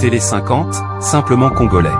Télé 50, simplement congolais.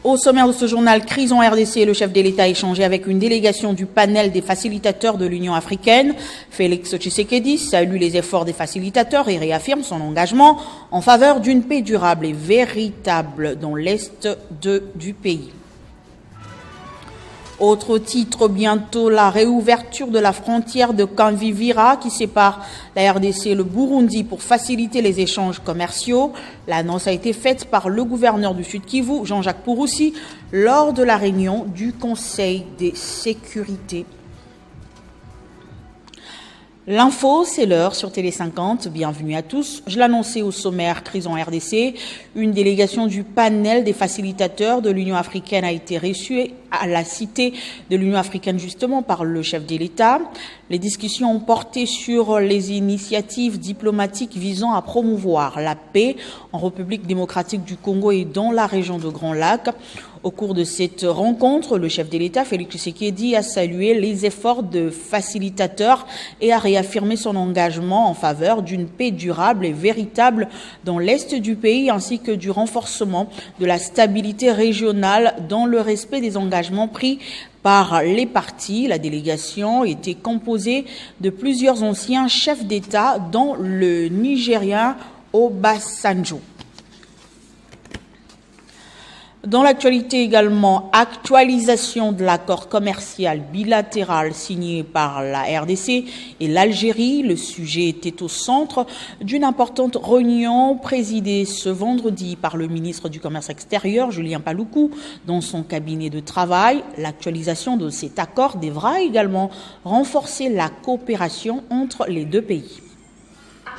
Au sommaire de ce journal, crise en RDC, le chef de l'État a échangé avec une délégation du panel des facilitateurs de l'Union africaine. Félix Tshisekedi salue les efforts des facilitateurs et réaffirme son engagement en faveur d'une paix durable et véritable dans l'est du pays. Autre titre, bientôt la réouverture de la frontière de Kanvivira qui sépare la RDC et le Burundi pour faciliter les échanges commerciaux. L'annonce a été faite par le gouverneur du Sud Kivu, Jean-Jacques Purusi, lors de la réunion du Conseil des sécurités. L'info, c'est l'heure sur Télé 50. Bienvenue à tous. Je l'annonçais au sommaire, crise en RDC. Une délégation du panel des facilitateurs de l'Union africaine a été reçue à la cité de l'Union africaine justement par le chef de l'État. Les discussions ont porté sur les initiatives diplomatiques visant à promouvoir la paix en République démocratique du Congo et dans la région de Grand Lac. Au cours de cette rencontre, le chef de l'État, Félix Tshisekedi, a salué les efforts de facilitateurs et a réaffirmé son engagement en faveur d'une paix durable et véritable dans l'est du pays ainsi que du renforcement de la stabilité régionale dans le respect des engagements pris par les partis. La délégation était composée de plusieurs anciens chefs d'État, dont le Nigérien Obasanjo. Dans l'actualité également, actualisation de l'accord commercial bilatéral signé par la RDC et l'Algérie. Le sujet était au centre d'une importante réunion présidée ce vendredi par le ministre du Commerce extérieur, Julien Paluku, dans son cabinet de travail. L'actualisation de cet accord devra également renforcer la coopération entre les deux pays.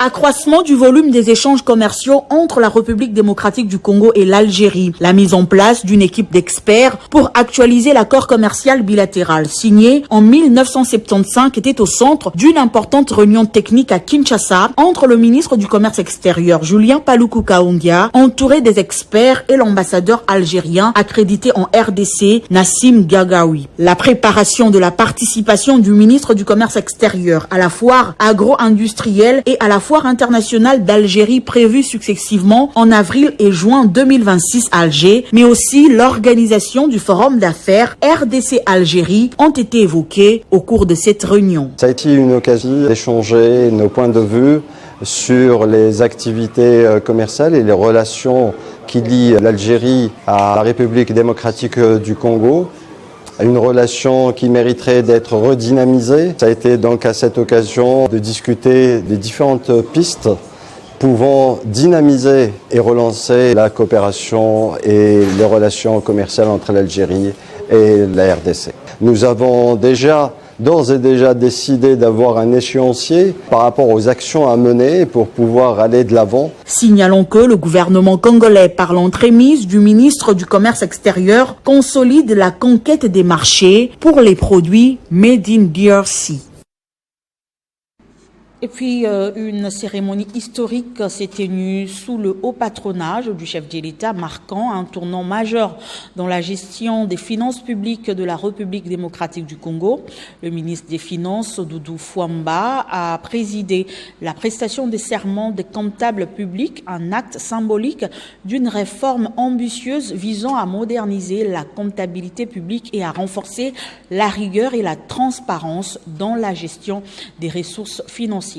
Accroissement du volume des échanges commerciaux entre la République démocratique du Congo et l'Algérie. La mise en place d'une équipe d'experts pour actualiser l'accord commercial bilatéral signé en 1975 était au centre d'une importante réunion technique à Kinshasa entre le ministre du Commerce extérieur Julien Paluku Kahongya, entouré des experts, et l'ambassadeur algérien accrédité en RDC Nassim Gagaoui. La préparation de la participation du ministre du Commerce extérieur à la foire agro-industrielle et à la foire internationale d'Algérie prévue successivement en avril et juin 2026 à Alger, mais aussi l'organisation du forum d'affaires RDC-Algérie ont été évoqués au cours de cette réunion. Ça a été une occasion d'échanger nos points de vue sur les activités commerciales et les relations qui lient l'Algérie à la République démocratique du Congo. Une relation qui mériterait d'être redynamisée. Ça a été donc à cette occasion de discuter des différentes pistes pouvant dynamiser et relancer la coopération et les relations commerciales entre l'Algérie et la RDC. Nous avons d'ores et déjà décidé d'avoir un échéancier par rapport aux actions à mener pour pouvoir aller de l'avant. Signalons que le gouvernement congolais, par l'entremise du ministre du Commerce extérieur, consolide la conquête des marchés pour les produits Made in DRC. Et puis, une cérémonie historique s'est tenue sous le haut patronage du chef de l'État, marquant un tournant majeur dans la gestion des finances publiques de la République démocratique du Congo. Le ministre des Finances, Doudou Fwamba, a présidé la prestation des serments des comptables publics, un acte symbolique d'une réforme ambitieuse visant à moderniser la comptabilité publique et à renforcer la rigueur et la transparence dans la gestion des ressources financières.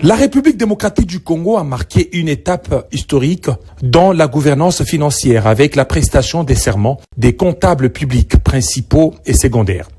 La République démocratique du Congo a marqué une étape historique dans la gouvernance financière avec la prestation des serments des comptables publics principaux et secondaires.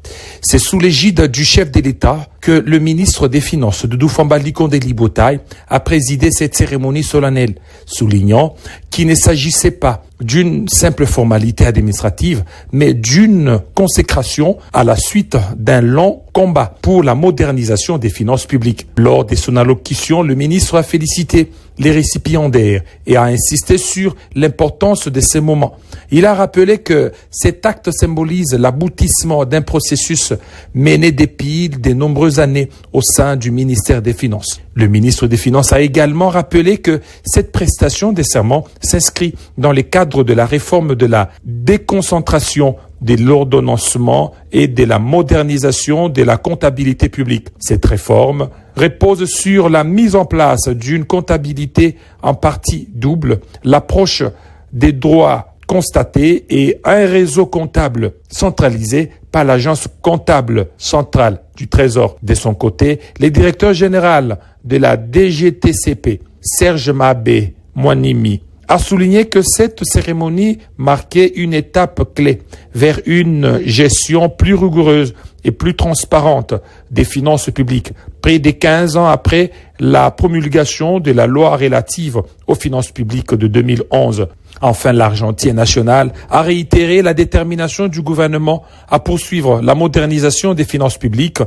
C'est sous l'égide du chef de l'État que le ministre des Finances, Doudou Famba Likonde Libotaï, a présidé cette cérémonie solennelle, soulignant qu'il ne s'agissait pas d'une simple formalité administrative, mais d'une consécration à la suite d'un long combat pour la modernisation des finances publiques. Lors de son allocution, le ministre a félicité les récipiendaires et a insisté sur l'importance de ces moments. Il a rappelé que cet acte symbolise l'aboutissement d'un processus mené depuis de nombreuses années au sein du ministère des Finances. Le ministre des Finances a également rappelé que cette prestation des serments s'inscrit dans le cadre de la réforme de la déconcentration de l'ordonnancement et de la modernisation de la comptabilité publique. Cette réforme repose sur la mise en place d'une comptabilité en partie double, l'approche des droits constatés et un réseau comptable centralisé par l'agence comptable centrale du Trésor. De son côté, le directeur général de la DGTCP, Serge Mabé Mwanimi, a souligné que cette cérémonie marquait une étape clé vers une gestion plus rigoureuse et plus transparente des finances publiques, près de 15 ans après la promulgation de la loi relative aux finances publiques de 2011. Enfin, l'Argentine nationale a réitéré la détermination du gouvernement à poursuivre la modernisation des finances publiques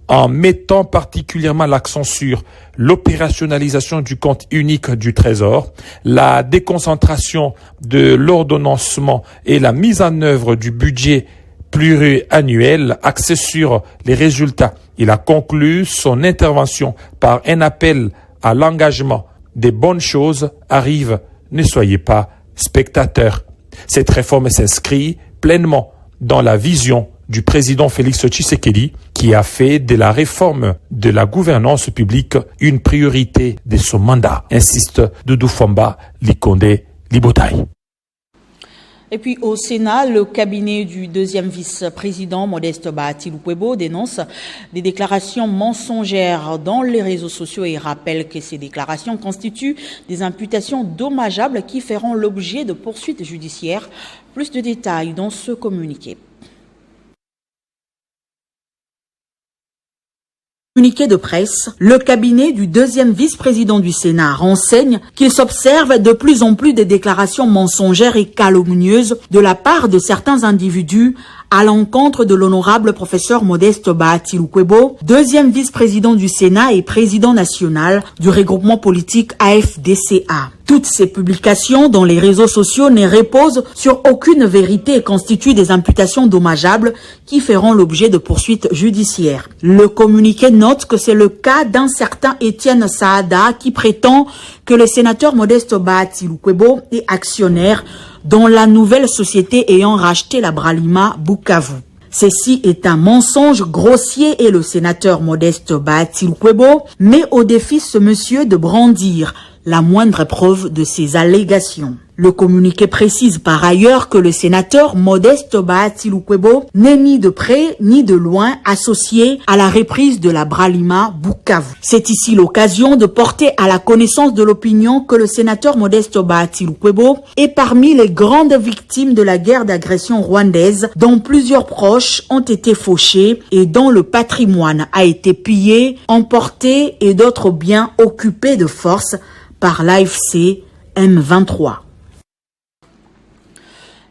en mettant particulièrement l'accent sur l'opérationnalisation du compte unique du Trésor, la déconcentration de l'ordonnancement et la mise en œuvre du budget pluriannuel axé sur les résultats. Il a conclu son intervention par un appel à l'engagement. Des bonnes choses arrivent, ne soyez pas spectateurs. Cette réforme s'inscrit pleinement dans la vision du président Félix Tshisekedi, qui a fait de la réforme de la gouvernance publique une priorité de son mandat, insiste Doudou Famba Likonde Libotaï. Et puis au Sénat, le cabinet du deuxième vice-président Modeste Bahati Lukwebo dénonce des déclarations mensongères dans les réseaux sociaux et rappelle que ces déclarations constituent des imputations dommageables qui feront l'objet de poursuites judiciaires. Plus de détails dans ce communiqué. Communiqué de presse, le cabinet du deuxième vice-président du Sénat renseigne qu'il s'observe de plus en plus des déclarations mensongères et calomnieuses de la part de certains individus à l'encontre de l'honorable professeur Modeste Bahati Lukwebo, deuxième vice-président du Sénat et président national du regroupement politique AFDCA. Toutes ces publications dans les réseaux sociaux ne reposent sur aucune vérité et constituent des imputations dommageables qui feront l'objet de poursuites judiciaires. Le communiqué note que c'est le cas d'un certain Étienne Saada qui prétend que le sénateur Modeste Bahati Lukwebo est actionnaire dans la nouvelle société ayant racheté la Bralima Bukavu. Ceci est un mensonge grossier et le sénateur Modeste Bahati Lukwebo met au défi ce monsieur de brandir la moindre preuve de ces allégations. Le communiqué précise par ailleurs que le sénateur Modeste Bahati Lukwebo n'est ni de près ni de loin associé à la reprise de la Bralima Bukavu. C'est ici l'occasion de porter à la connaissance de l'opinion que le sénateur Modeste Bahati Lukwebo est parmi les grandes victimes de la guerre d'agression rwandaise dont plusieurs proches ont été fauchés et dont le patrimoine a été pillé, emporté et d'autres biens occupés de force par l'AFC M23.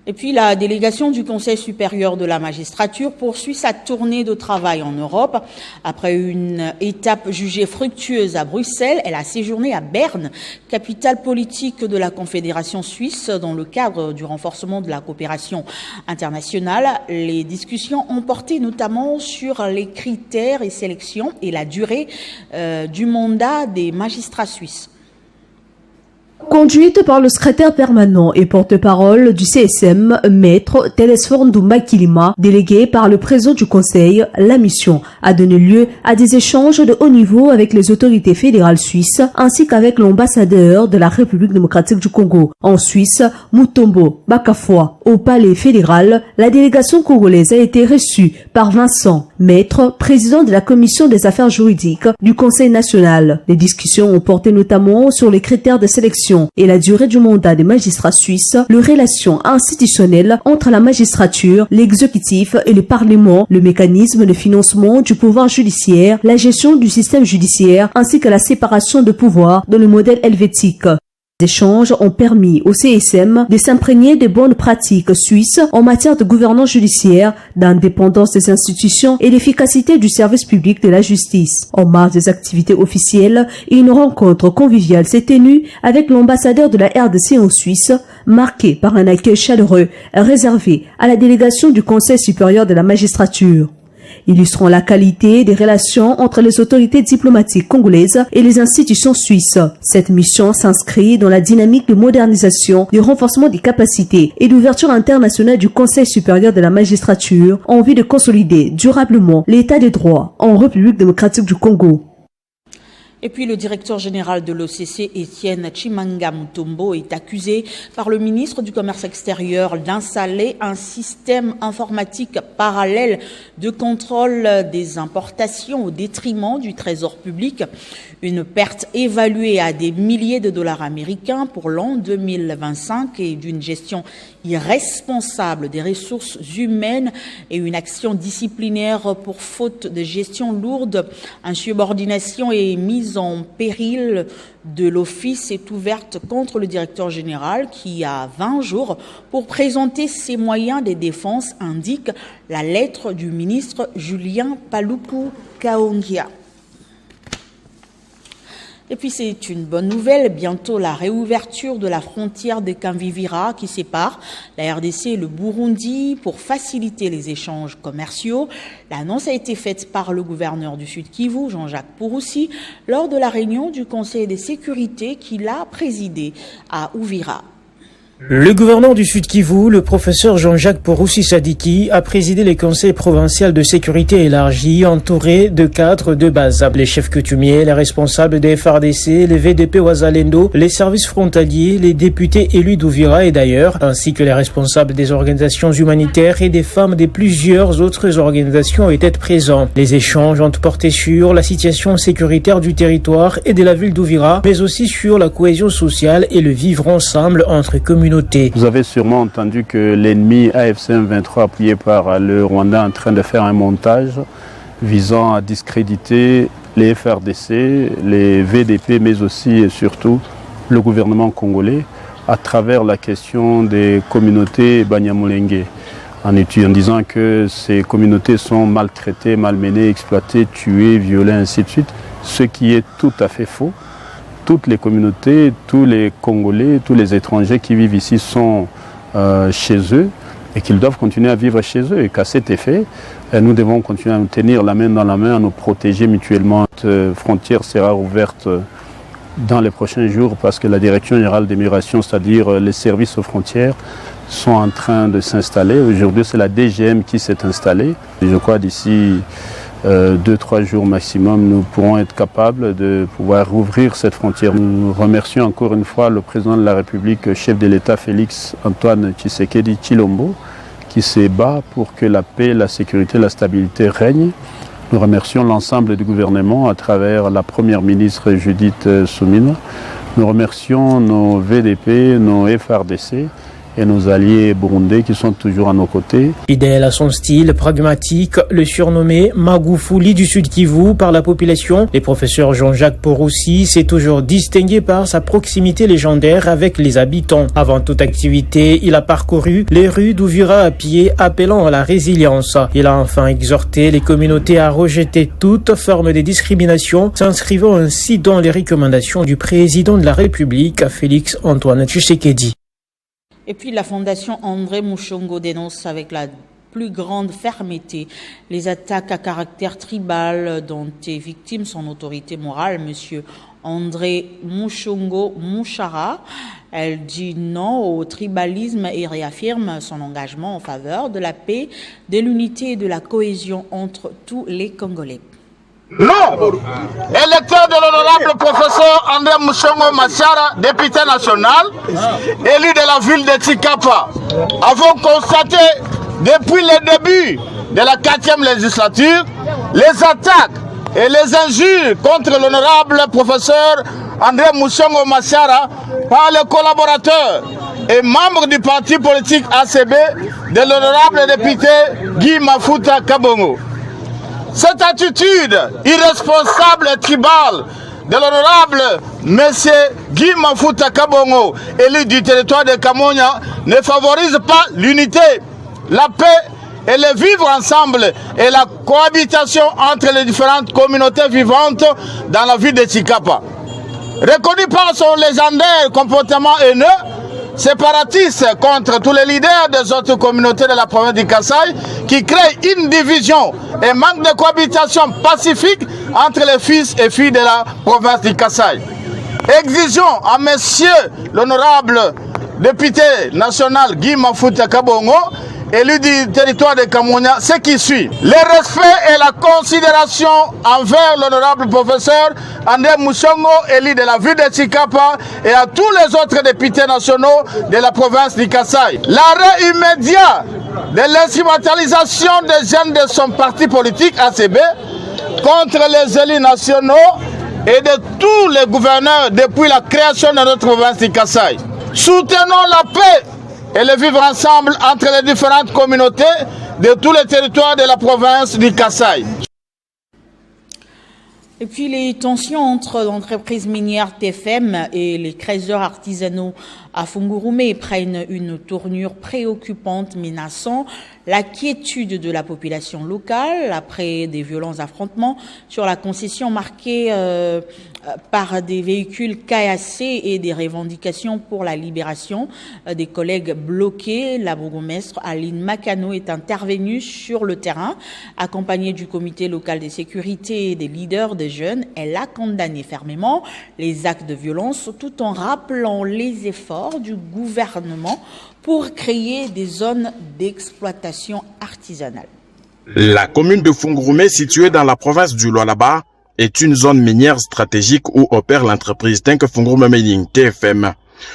Et puis la délégation du Conseil supérieur de la magistrature poursuit sa tournée de travail en Europe. Après une étape jugée fructueuse à Bruxelles, elle a séjourné à Berne, capitale politique de la Confédération suisse, dans le cadre du renforcement de la coopération internationale. Les discussions ont porté notamment sur les critères et sélections et la durée du mandat des magistrats suisses. Conduite par le secrétaire permanent et porte-parole du CSM, Maître Télésphore Ndoumba Kilima, délégué par le président du Conseil, la mission a donné lieu à des échanges de haut niveau avec les autorités fédérales suisses ainsi qu'avec l'ambassadeur de la République démocratique du Congo. En Suisse, Mutombo Bakafwa, au palais fédéral, la délégation congolaise a été reçue par Vincent Maître, président de la commission des affaires juridiques du Conseil national. Les discussions ont porté notamment sur les critères de sélection et la durée du mandat des magistrats suisses, les relations institutionnelles entre la magistrature, l'exécutif et le Parlement, le mécanisme de financement du pouvoir judiciaire, la gestion du système judiciaire ainsi que la séparation de pouvoir dans le modèle helvétique. Les échanges ont permis au CSM de s'imprégner des bonnes pratiques suisses en matière de gouvernance judiciaire, d'indépendance des institutions et d'efficacité du service public de la justice. En marge des activités officielles, une rencontre conviviale s'est tenue avec l'ambassadeur de la RDC en Suisse, marquée par un accueil chaleureux réservé à la délégation du Conseil supérieur de la magistrature. Illustrant la qualité des relations entre les autorités diplomatiques congolaises et les institutions suisses. Cette mission s'inscrit dans la dynamique de modernisation, de renforcement des capacités et d'ouverture internationale du Conseil supérieur de la magistrature en vue de consolider durablement l'état des droits en République démocratique du Congo. Et puis le directeur général de l'OCC, Étienne Chimanga Mutombo, est accusé par le ministre du Commerce extérieur d'installer un système informatique parallèle de contrôle des importations au détriment du trésor public. Une perte évaluée à des milliers de dollars américains pour l'an 2025 et d'une gestion irresponsable des ressources humaines et une action disciplinaire pour faute de gestion lourde, insubordination et mise en péril de l'office est ouverte contre le directeur général qui a 20 jours pour présenter ses moyens de défense, indique la lettre du ministre Julien Paluku Kaongia. Et puis c'est une bonne nouvelle, bientôt la réouverture de la frontière de Kamvivira qui sépare la RDC et le Burundi pour faciliter les échanges commerciaux. L'annonce a été faite par le gouverneur du Sud Kivu, Jean-Jacques Pouroussi, lors de la réunion du Conseil de sécurité qu'il a présidé à Uvira. Le gouverneur du Sud Kivu, le professeur Jean-Jacques Pouroussi Sadiki, a présidé les conseils provinciaux de sécurité élargis entourés de cadres de base. Les chefs coutumiers, les responsables des FARDC, les VDP Ouazalendo, les services frontaliers, les députés élus d'Uvira et d'ailleurs, ainsi que les responsables des organisations humanitaires et des femmes de plusieurs autres organisations étaient présents. Les échanges ont porté sur la situation sécuritaire du territoire et de la ville d'Uvira, mais aussi sur la cohésion sociale et le vivre ensemble entre communautés. Vous avez sûrement entendu que l'ennemi AFC M23 appuyé par le Rwanda est en train de faire un montage visant à discréditer les FRDC, les VDP, mais aussi et surtout le gouvernement congolais à travers la question des communautés Banyamulenge, en disant que ces communautés sont maltraitées, malmenées, exploitées, tuées, violées, ainsi de suite, ce qui est tout à fait faux. Toutes les communautés, tous les Congolais, tous les étrangers qui vivent ici sont chez eux et qu'ils doivent continuer à vivre chez eux. Et qu'à cet effet, nous devons continuer à nous tenir la main dans la main, à nous protéger mutuellement. Cette frontière sera ouverte dans les prochains jours parce que la Direction générale des migrations, c'est-à-dire les services aux frontières, sont en train de s'installer. Aujourd'hui, c'est la DGM qui s'est installée. Et je crois d'ici 2-3 jours maximum, nous pourrons être capables de pouvoir rouvrir cette frontière. Nous remercions encore une fois le président de la République, chef de l'État Félix Antoine Tshisekedi Tshilombo, qui se bat pour que la paix, la sécurité, la stabilité règnent. Nous remercions l'ensemble du gouvernement à travers la première ministre Judith Suminwa. Nous remercions nos VDP, nos FRDC et nos alliés burundais qui sont toujours à nos côtés. Fidèle à son style pragmatique, le surnommé Magufuli du Sud Kivu par la population, le professeur Jean-Jacques Pouroussi s'est toujours distingué par sa proximité légendaire avec les habitants. Avant toute activité, il a parcouru les rues d'Uvira à pied, appelant à la résilience. Il a enfin exhorté les communautés à rejeter toute forme de discrimination, s'inscrivant ainsi dans les recommandations du président de la République, Félix Antoine Tshisekedi. Et puis la Fondation André Mushongo dénonce avec la plus grande fermeté les attaques à caractère tribal dont est victime son autorité morale, Monsieur André Mushongo Mouchara. Elle dit non au tribalisme et réaffirme son engagement en faveur de la paix, de l'unité et de la cohésion entre tous les Congolais. Non, électeur de l'honorable professeur André Mushongo Machara, député national, élu de la ville de Tsikapa, avons constaté depuis le début de la 4e législature, les attaques et les injures contre l'honorable professeur André Mouchongo Machara par les collaborateurs et membres du parti politique ACB de l'honorable député Guy Mafuta Kabongo. Cette attitude irresponsable et tribale de l'honorable M. Guy Mafuta Kabongo, élu du territoire de Kamonia, ne favorise pas l'unité, la paix et le vivre ensemble et la cohabitation entre les différentes communautés vivantes dans la ville de Tshikapa. Reconnu par son légendaire comportement haineux, séparatiste contre tous les leaders des autres communautés de la province du Kasaï, qui créent une division et manque de cohabitation pacifique entre les fils et filles de la province du Kasaï. Exigeons à monsieur l'honorable député national Guy Mafuta Kabongo, élu du territoire de Kamonia, ce qui suit. Le respect et la considération envers l'honorable professeur André Mouchongo, élu de la ville de Tshikapa, et à tous les autres députés nationaux de la province du Kasaï. L'arrêt immédiat de l'instrumentalisation des jeunes de son parti politique ACB contre les élus nationaux et de tous les gouverneurs depuis la création de notre province du Kasaï. Soutenons la paix et le vivre ensemble entre les différentes communautés de tous les territoires de la province du Kasaï. Et puis les tensions entre l'entreprise minière TFM et les creuseurs artisanaux à Fungurume prennent une tournure préoccupante, menaçant la quiétude de la population locale après des violents affrontements sur la concession marquée par des véhicules caillassés et des revendications pour la libération des collègues bloqués. La bourgmestre Aline Makano est intervenue sur le terrain, accompagnée du comité local de sécurité et des leaders des jeunes. Elle a condamné fermement les actes de violence tout en rappelant les efforts du gouvernement pour créer des zones d'exploitation artisanale. La commune de Fungurume, située dans la province du Lualaba, est une zone minière stratégique où opère l'entreprise Tenke Fungurume Mining TFM.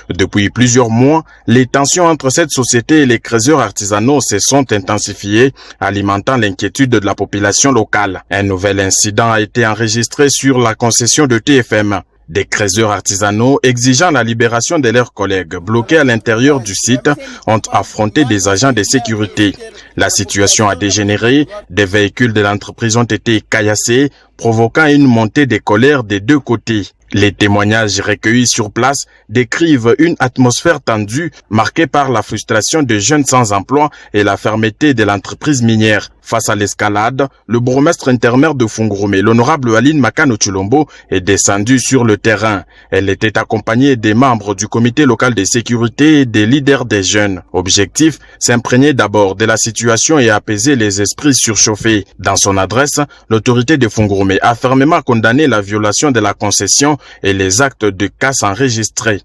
Depuis plusieurs mois, les tensions entre cette société et les creuseurs artisanaux se sont intensifiées, alimentant l'inquiétude de la population locale. Un nouvel incident a été enregistré sur la concession de TFM. Des creuseurs artisanaux exigeant la libération de leurs collègues bloqués à l'intérieur du site ont affronté des agents de sécurité. La situation a dégénéré, des véhicules de l'entreprise ont été caillassés, provoquant une montée des colères des deux côtés. Les témoignages recueillis sur place décrivent une atmosphère tendue marquée par la frustration des jeunes sans emploi et la fermeté de l'entreprise minière. Face à l'escalade, le bourgmestre intermaire de Fungurume, l'honorable Aline Makano Chulombo, est descendu sur le terrain. Elle était accompagnée des membres du comité local de sécurité et des leaders des jeunes. Objectif, s'imprégner d'abord de la situation et apaiser les esprits surchauffés. Dans son adresse, l'autorité de Fungurume a fermement condamné la violation de la concession et les actes de casse enregistrés.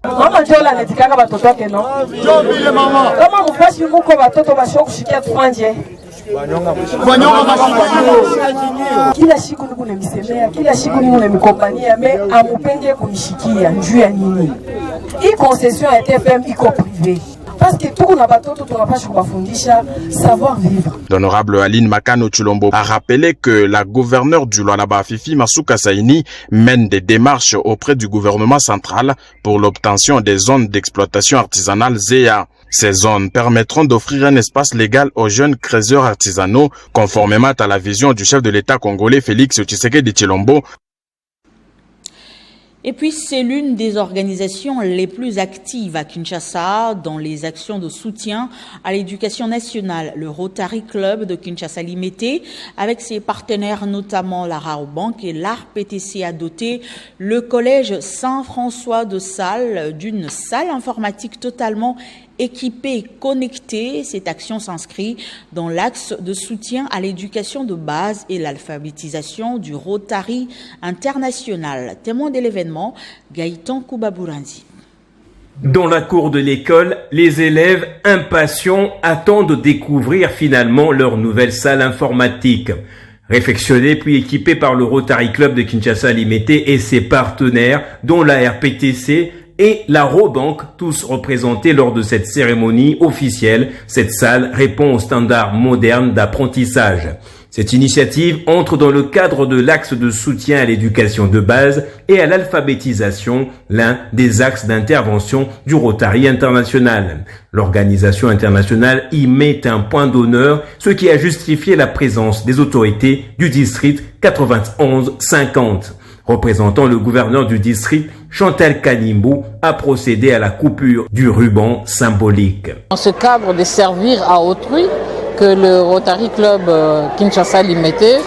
Kila siku niko nimsemea, kila siku niko nimkompania, mais amupende kunishikia njuu ya nini? Hii concession ya TFM iko privée. Parce que tout na batoto tunapaswa kubafundisha savoir vivre. L'honorable Aline Makano Chulombo a rappelé que la gouverneure du Lualaba Fifi Masuka Saini mène des démarches auprès du gouvernement central pour l'obtention des zones d'exploitation artisanale ZEA. Ces zones permettront d'offrir un espace légal aux jeunes creuseurs artisanaux, conformément à la vision du chef de l'État congolais Félix Tshisekedi Tshilombo. Et puis, c'est l'une des organisations les plus actives à Kinshasa dans les actions de soutien à l'éducation nationale. Le Rotary Club de Kinshasa Limité, avec ses partenaires notamment la Raobank et l'ARPTC, a doté le collège Saint-François de Sales d'une salle informatique totalement équipée et connectée. Cette action s'inscrit dans l'axe de soutien à l'éducation de base et l'alphabétisation du Rotary international. Témoin de l'événement, Gaëtan Koubabourandi. Dans la cour de l'école, les élèves impatients attendent de découvrir finalement leur nouvelle salle informatique. Réfectionnée puis équipée par le Rotary Club de Kinshasa Limité et ses partenaires, dont la RPTC et la Robank, tous représentés lors de cette cérémonie officielle. Cette salle répond aux standards modernes d'apprentissage. Cette initiative entre dans le cadre de l'axe de soutien à l'éducation de base et à l'alphabétisation, l'un des axes d'intervention du Rotary International. L'organisation internationale y met un point d'honneur, ce qui a justifié la présence des autorités du district 91-50. Représentant le gouverneur du district, Chantal Kanimbu, a procédé à la coupure du ruban symbolique. Dans ce cadre de servir à autrui, que le Rotary Club Kinshasa Limité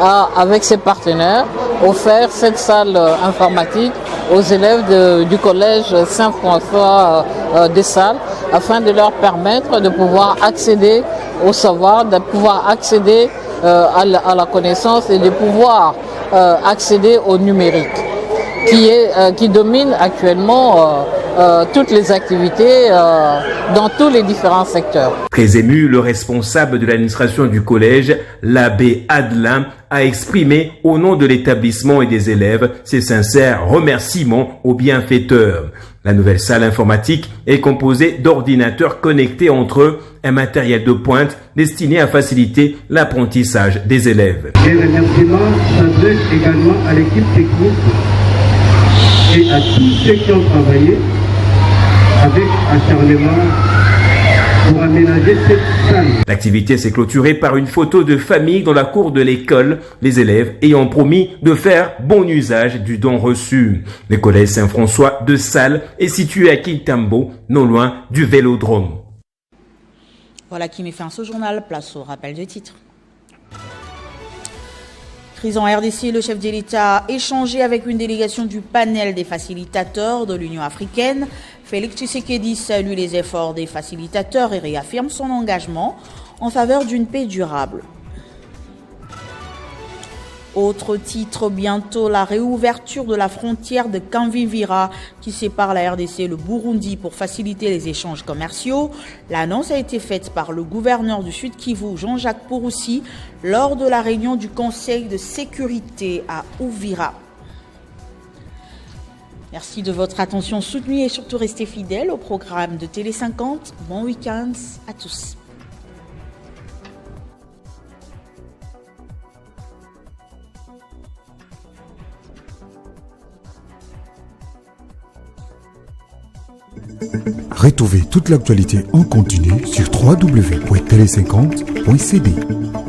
a, avec ses partenaires, offert cette salle informatique aux élèves du collège Saint-François de Salles afin de leur permettre de pouvoir accéder au savoir, de pouvoir accéder à la connaissance et de pouvoir accéder au numérique qui domine actuellement toutes les activités dans tous les différents secteurs. Très ému, le responsable de l'administration du collège, l'abbé Adelin, a exprimé au nom de l'établissement et des élèves ses sincères remerciements aux bienfaiteurs. La nouvelle salle informatique est composée d'ordinateurs connectés entre eux, un matériel de pointe destiné à faciliter l'apprentissage des élèves. Les remerciements s'adressent également à l'équipe technique et à tous ceux qui ont travaillé avec acharnement pour aménager cette salle. L'activité s'est clôturée par une photo de famille dans la cour de l'école, les élèves ayant promis de faire bon usage du don reçu. Le collège Saint-François de Salles est situé à Kintambo, non loin du Vélodrome. Voilà qui met fin à ce journal. Place au rappel de titres. Crise en RDC, le chef de l'État a échangé avec une délégation du panel des facilitateurs de l'Union africaine. Félix Tshisekedi salue les efforts des facilitateurs et réaffirme son engagement en faveur d'une paix durable. Autre titre, bientôt la réouverture de la frontière de Kamvivira qui sépare la RDC et le Burundi pour faciliter les échanges commerciaux. L'annonce a été faite par le gouverneur du Sud Kivu, Jean-Jacques Pouroussi, lors de la réunion du Conseil de sécurité à Uvira. Merci de votre attention soutenue et surtout restez fidèles au programme de Télé 50. Bon week-end à tous. Retrouvez toute l'actualité en continu sur www.tele50.cd.